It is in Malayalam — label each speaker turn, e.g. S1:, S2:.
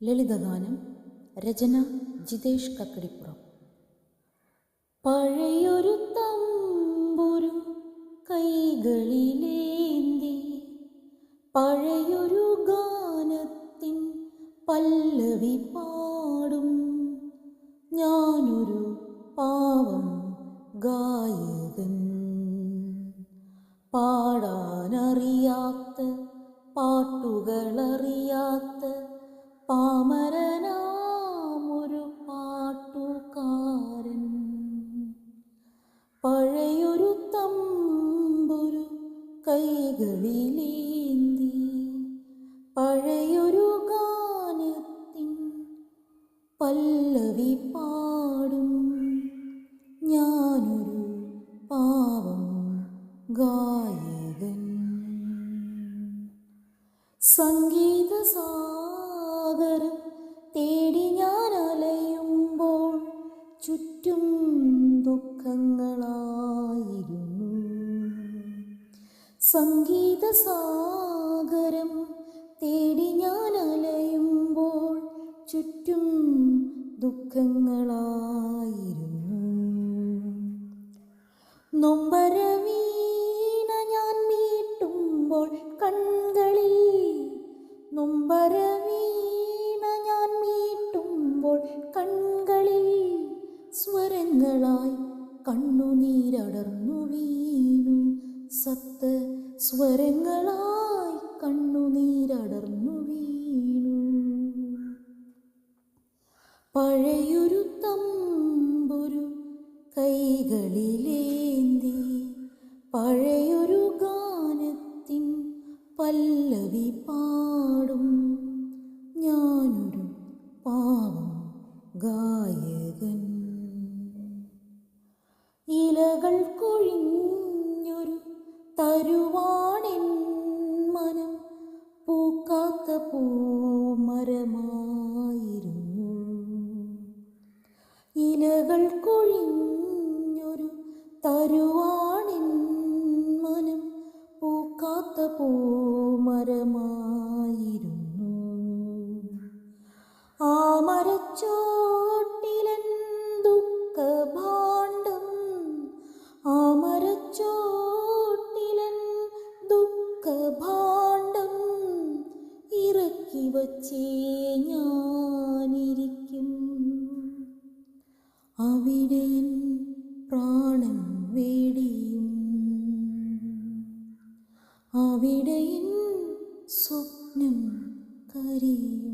S1: ലളിതഗാനം. രചന ജിതേഷ് കക്കടിപ്പുറം. പഴയൊരു തമ്പുരു കൈകളിലേന്തി പഴയൊരു ഗാനത്തിൻ പല്ലവി പാടും ഞാനൊരു പാവം ഗായകൻ. പാടാനറിയാത്ത പാട്ടുകളറിയാത്ത പാമരനാമൊരു പാട്ടുകാരൻ. പഴയൊരു തമ്പുരു കൈകളിലേന്തി പഴയൊരു ഗാനത്തിൻ പല്ലവി പാടും ഞാനൊരു പാവം ഗായകൻ. സംഗീത സാഗരം തേടി ഞാൻ അലയുമ്പോൾ ചുറ്റും ദുഃഖങ്ങളായിരുന്നു. സംഗീത സാഗരം തേടി ഞാൻ അലയുമ്പോൾ ചുറ്റും ദുഃഖങ്ങളായിരുന്നു. നൊമ്പരവീണ ഞാൻ മീട്ടുമ്പോൾ കൺകളിൽ നൊമ്പരവീണ ഞാൻ മീട്ടുമ്പോൾ കൺകളിൽ സ്വരങ്ങളായി കണ്ണുനീരടർന്നു വീണു. സപ്ത സ്വരങ്ങളായി കണ്ണുനീരടർന്നു വീണു. പഴയൊരു തമ്പുരു കൈകളിലേന്തി പഴയൊരു ഗാനത്തിൻ പല്ലവി പാടും ഞാനൊരു പാവം ഗായകൻ. ഇലകൾ കൊഴിഞ്ഞൊരു തരുവാണെൻ മനം പൂക്കാത്ത പൂമരമായിരുന്നു. ഇലകൾ കൊഴിഞ്ഞൊരു തരുവാണെൻ മനം പൂക്കാത്ത പൂമരമായിരുന്നു. ആ മരച്ചോട്ടിലൻ ദുഃഖഭാണ്ഡം ആ മരച്ചോട്ടിലൻ ദുഃഖഭാണ്ഡം ഇറക്കി വച്ചേ ഞാനിരിക്കും. അവിടെ പ്രാണൻ വേടിയും അവിടെ സ്വപ്നം കരിയും.